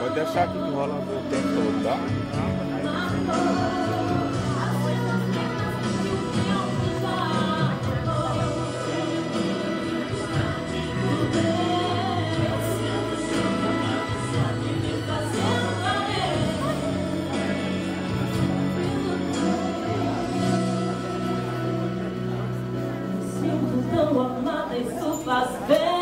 Pode deixar aqui que rola o tempo todo, tá? Sinto tão amada, isso faz bem.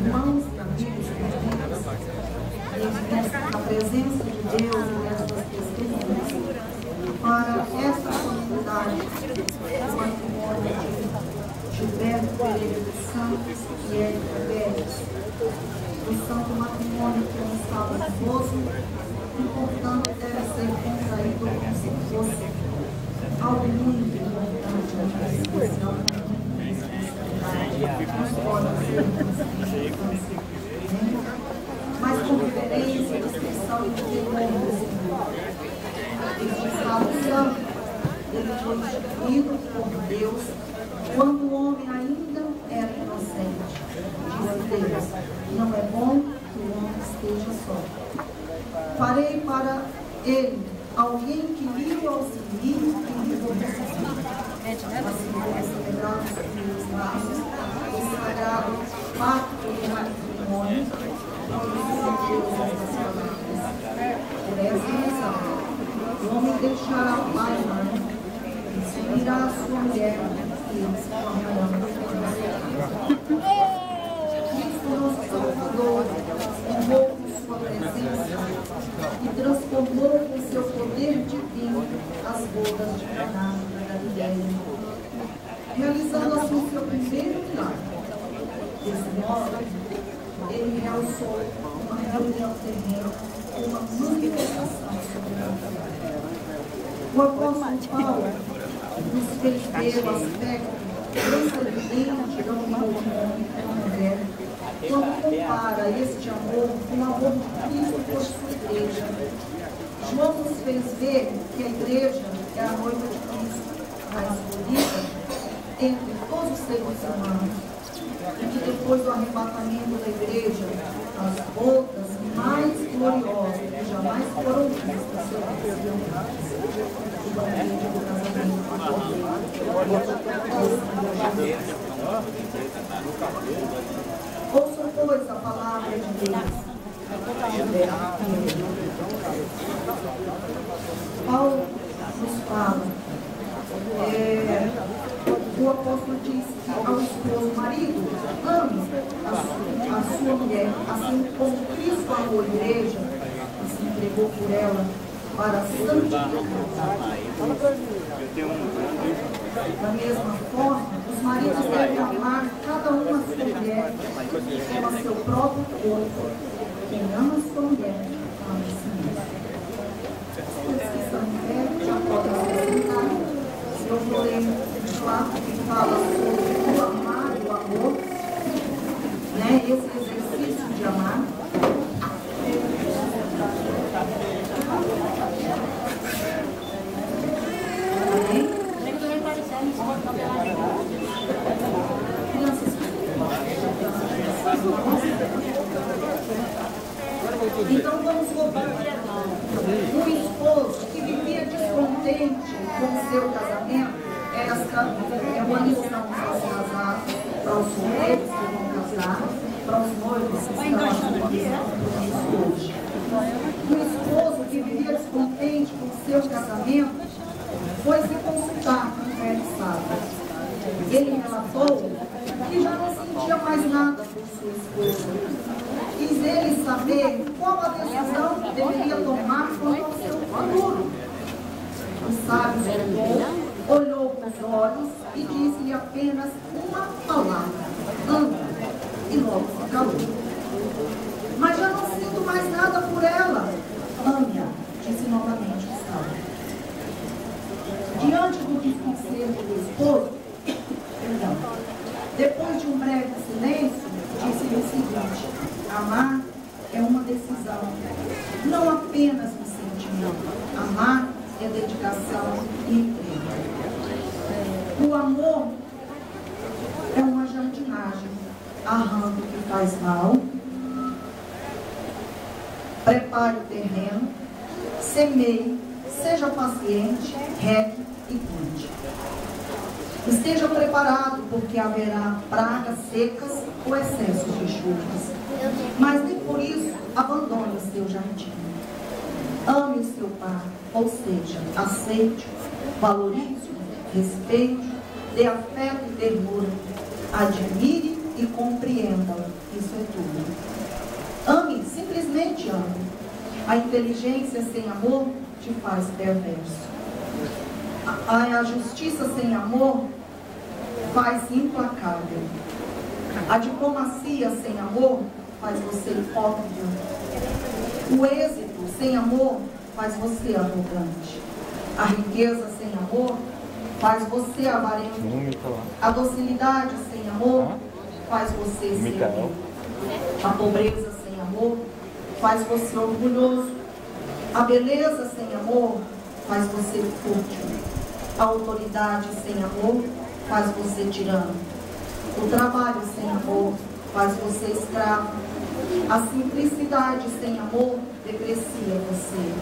Irmãos e amigos, a presença de Deus e dessas testemunhas para essa comunidade do matrimônio de Gilberto Pereira dos Santos e Érica Pérez, do santo matrimônio que é um estado esposo e, portanto, deve ser contraído como se fosse algo muito importante, muito especial. Mas com reverência, distinção e temor, este estado santo, ele foi instituído por Deus quando o homem ainda era inocente. Diz Deus, não é bom que o homem esteja só. Farei para ele alguém que lhe auxilie e lhe fortifique. Assim como celebramos os laços, o sagrado pacto do matrimônio, por essa razão, o homem deixará o pai e mãe, se unirá a sua mulher e eles se tornarão Cristo, nosso Salvador, honrou com sua presença e transformou com seu poder divino as bodas de Caná da Galileia, realizando assim seu primeiro milagre. Desse modo, ele realçou uma reunião terrena, uma manifestação sobrenatural. O apóstolo Paulo nos fez ver o aspecto transcendente da união de homem com mulher, quando compara este amor com o amor de Cristo por sua igreja. João nos fez ver que a igreja é a noiva de Cristo, a escolhida entre todos os seres humanos, e que depois do arrebatamento da igreja, as bodas mais gloriosas que jamais foram vistas serão o banquete do casamento ouçam, pois, a palavra de Deus. Paulo nos fala, o apóstolo diz que ao esposo, marido, ame a sua mulher, assim como Cristo amou a igreja e se entregou por ela para santificar. Da mesma forma, os maridos devem amar cada um a sua mulher como a seu próprio corpo. Quem ama a sua mulher, ama a si mesmo. Os que estão em pé já podem se sentar. Eu vou ler um fato que fala sobre o amar, o amor, né? Esse exercício de amar. Amém? Crianças. Então vamos voltar. Um esposo que vivia descontente com seu casamento, essa é uma lição para os casados, para os solteiros que vão casar, para os noivos que estão aqui hoje. Um esposo que vivia descontente com seu casamento foi se consultar com o velho sábio. Ele relatou que já não sentia mais nada por sua esposa. Quis ele saber qual a decisão que deveria tomar quanto ao seu futuro. O sábio olhou para os olhos e disse-lhe apenas uma palavra: anda. E logo se calou. Mas já não sinto mais nada por ela. Ame-a, disse novamente o sábio. Diante do desconcerto do esposo, depois de um breve silêncio, disse-lhe o seguinte: amar é uma decisão, não apenas um sentimento. Amar é dedicação e entrega. O amor é uma jardinagem, arranca o que faz mal, prepare o terreno, semeie, seja paciente, regue e cuide. Esteja preparado, porque haverá pragas secas ou excessos de chuvas. Mas nem por isso abandone o seu jardim. Ame o seu pai, ou seja, aceite, valorize, respeite, dê afeto e ternura, admire e compreenda. Isso é tudo. Ame, simplesmente ame. A inteligência sem amor te faz perverso. A justiça sem amor faz implacável. A diplomacia sem amor faz você hipócrita. O êxito sem amor faz você arrogante. A riqueza sem amor faz você avarento. A docilidade sem amor faz você servil. A pobreza sem amor faz você orgulhoso. A beleza sem amor faz você fútil. A autoridade sem amor faz você tirano. O trabalho sem amor faz você escravo. A simplicidade sem amor deprecia você.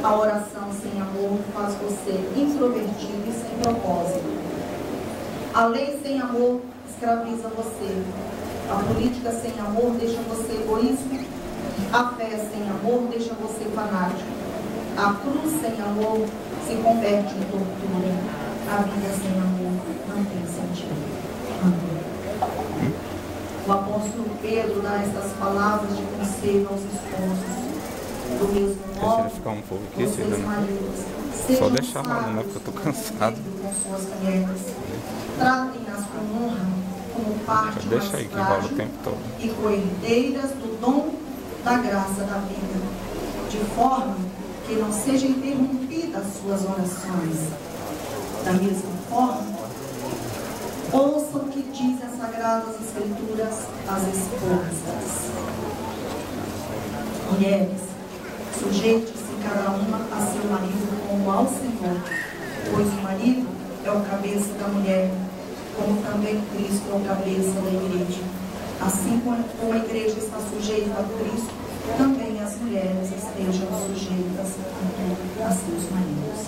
A oração sem amor faz você introvertido e sem propósito. A lei sem amor escraviza você. A política sem amor deixa você egoísta. A fé sem amor deixa você fanático. A cruz sem amor se converte em tortura. A vida sem amor não tem sentido. Amém. O apóstolo Pedro dá estas palavras de conselho aos esposos. Do mesmo modo, vocês maridos, só deixar lá, né? Porque eu tô cansado. Com suas mulheres, tratem-nas com honra, como parte mais deixa aí que rola o tempo todo. e coerdeiras do dom da graça da vida, de forma que não sejam interrompidas suas orações. Da mesma forma, ouçam o que dizem as Sagradas Escrituras às esposas. Mulheres, sujeite-se cada uma a seu marido como ao Senhor, pois o marido é o cabeça da mulher, como também Cristo é o cabeça da igreja. Assim como a igreja está sujeita a Cristo, também as mulheres estejam sujeitas a seus maridos.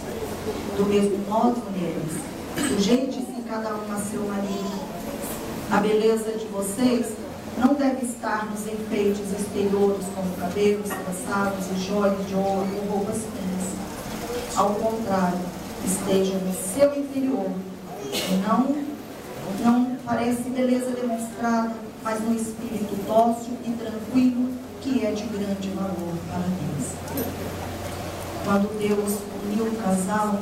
Do mesmo modo, mulheres, sujeite-se cada uma a seu marido. A beleza de vocês não deve estar nos enfeites exteriores, como cabelos traçados e joias de ouro ou roupas finas. Ao contrário, esteja no seu interior. Não parece beleza demonstrada, mas um espírito dócil e tranquilo, que é de grande valor para Deus. Quando Deus uniu o casal,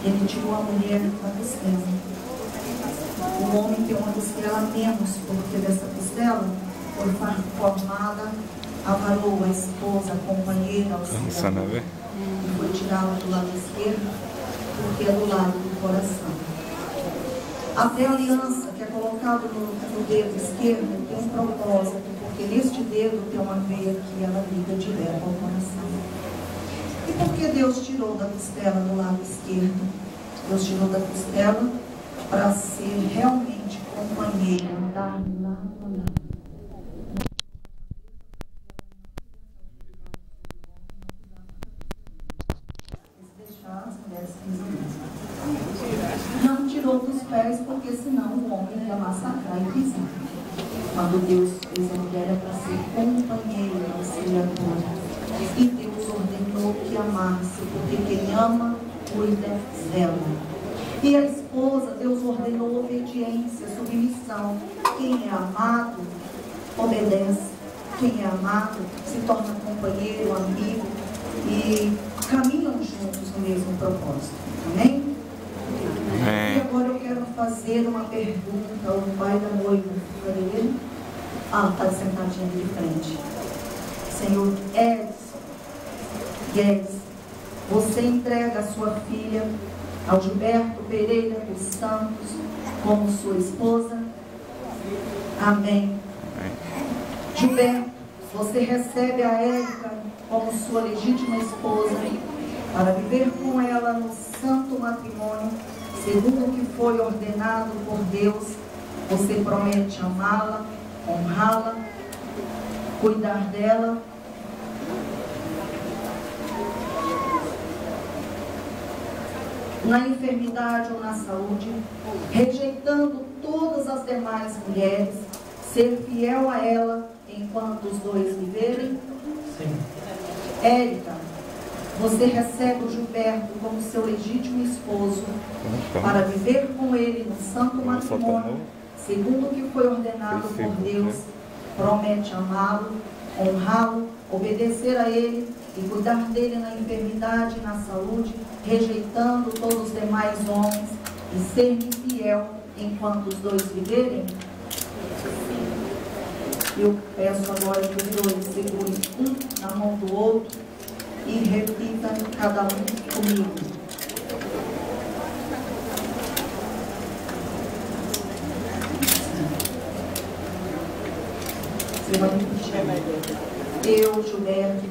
Ele tirou a mulher da costela. O homem tem uma costela menos, porque dessa costela foi formada a varoa, a esposa, a companheira, auxiliadora. E foi tirada do lado esquerdo, porque é do lado do coração. Até a aliança que é colocada no dedo esquerdo tem um propósito, porque neste dedo tem uma veia que ela liga direto ao coração. E por que Deus tirou da costela do lado esquerdo? Deus tirou da costela para ser realmente companheiro, andar lado a lado. Deixar as mulheres 15 minutos. Não tirou dos pés, porque senão o homem ia massacrar e pisar. Quando Deus fez a mulher é para ser companheira, auxiliadora. E Deus ordenou que amasse, porque quem ama, cuida dela. E a esposa, Deus ordenou obediência, submissão. Quem é amado, obedece. Quem é amado, se torna companheiro, amigo e caminham juntos no mesmo propósito. Amém? E agora eu quero fazer uma pergunta ao pai da noiva. Cadê ele? Está sentadinho ali de frente. Senhor Guedes, você entrega a sua filha ao Gilberto Pereira dos Santos como sua esposa? Amém. Gilberto, você recebe a Érica como sua legítima esposa? para viver com ela no santo matrimônio, segundo o que foi ordenado por Deus. Você promete amá-la, honrá-la, cuidar dela, na enfermidade ou na saúde, rejeitando todas as demais mulheres, ser fiel a ela enquanto os dois viverem? Sim. Érica, você recebe o Gilberto como seu legítimo esposo para viver com ele no santo matrimônio, segundo o que foi ordenado por Deus. Promete amá-lo, honrá-lo, obedecer a ele e cuidar dele na enfermidade e na saúde, rejeitando todos os demais homens e ser-lhe fiel enquanto os dois viverem? Eu peço agora que os dois segurem um na mão do outro e repita cada um comigo. Você vai repetir. Eu, Gilberto,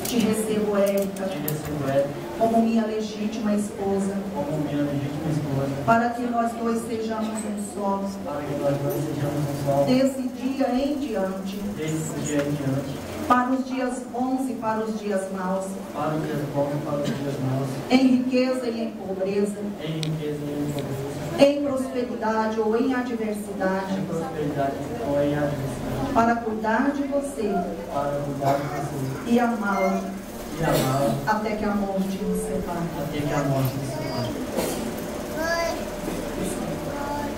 te recebo, Érica, como minha legítima esposa, para que nós dois sejamos um só, desse dia em diante, para os dias bons e para os dias maus, em riqueza e em pobreza, em prosperidade ou em adversidade, para cuidar de você e amá-lo até que a morte nos separe.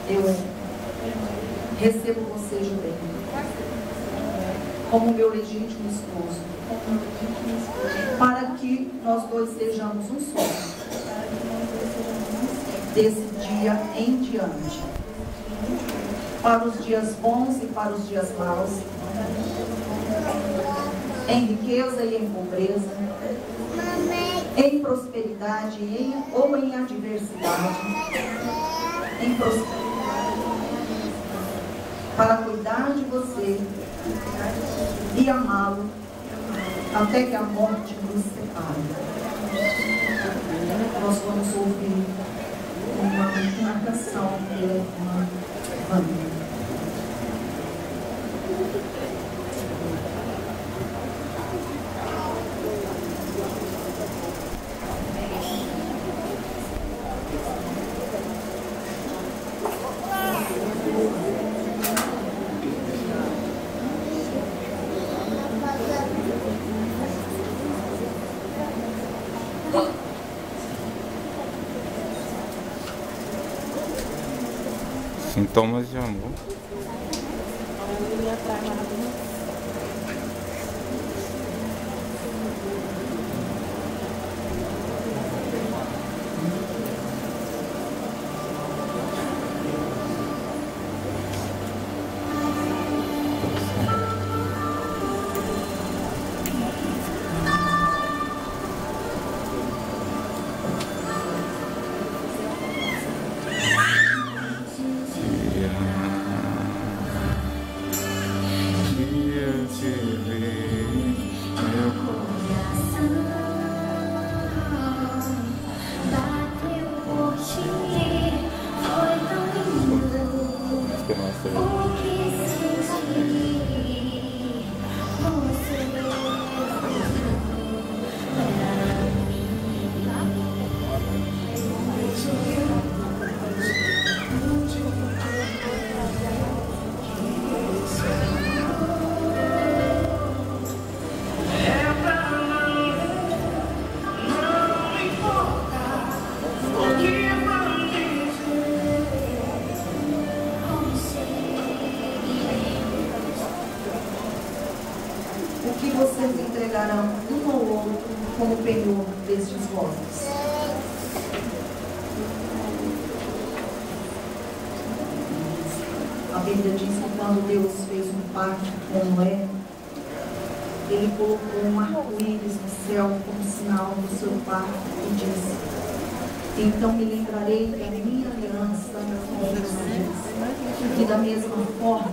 Eu recebo você, Gilberto, como meu legítimo esposo, para que nós dois sejamos um só, desse dia em diante, para os dias bons e para os dias maus, em riqueza e em pobreza, em prosperidade ou em adversidade, em prosperidade, para cuidar de você e amá-lo até que a morte nos separe. Nós vamos ouvir uma canção pela irmã Vânia. Sintomas de amor. Vocês entregarão um ao outro como penhor destes votos. A Bíblia diz que quando Deus fez um pacto com Noé, ele colocou um arco-íris no céu como sinal do seu pacto e disse: então me lembrarei da minha aliança com vocês. E da mesma forma,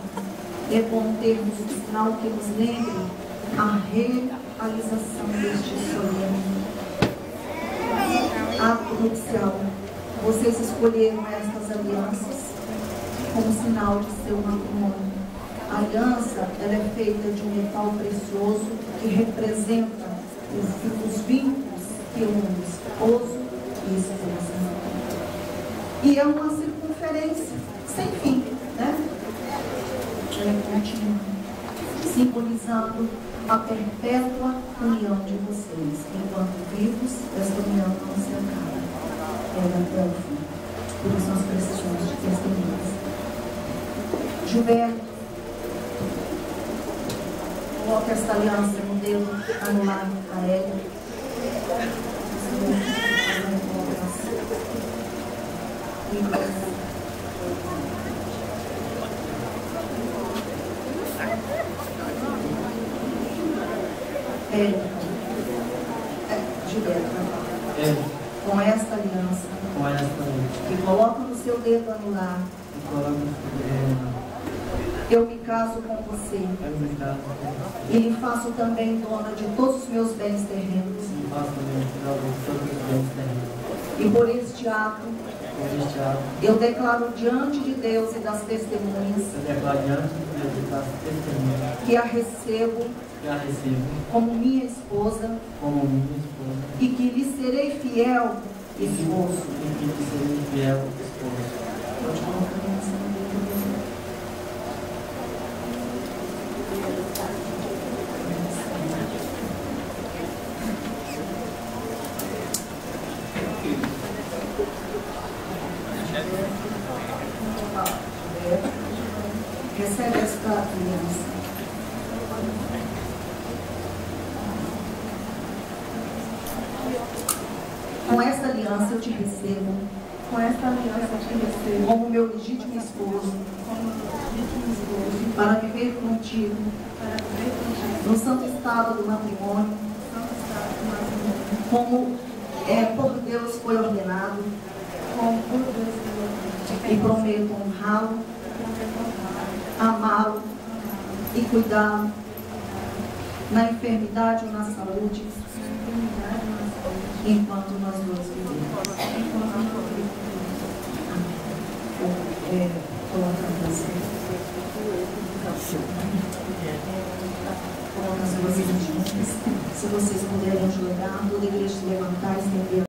é bom termos um sinal que nos lembre a realização deste solene nupcial. Vocês escolheram estas alianças como sinal de seu matrimônio. A aliança, ela é feita de um metal precioso que representa os vínculos que unem esposo e esposa. E é uma circunferência sem fim, né? Ela é contínua, simbolizando a perpétua união de vocês. Enquanto vivos, esta união não se acaba. Ela até o fim. Por isso nós precisamos de testemunhas. Gilberto, coloque esta aliança no dedo anular a ela. Gilberto, com esta aliança, que coloca no seu dedo anular, eu me caso com você e lhe faço também dona de todos os meus bens terrenos. E por este ato, eu declaro diante de Deus e das testemunhas que a recebo como minha esposa e que lhe serei fiel esposo. Pode colocar a aliança no dedo. Recebe esta aliança. Com esta aliança eu te recebo. Com esta aliança eu te recebo. Como meu legítimo esposo. Para viver contigo. No santo estado do matrimônio. Como por Deus foi ordenado. E prometo honrá-lo, amá-lo e cuidá-lo na enfermidade ou na saúde, enquanto nós dois vivemos. Coloca você. Coloca as duas mãos juntas. Se vocês puderem jogar, toda a igreja se levantar e estender.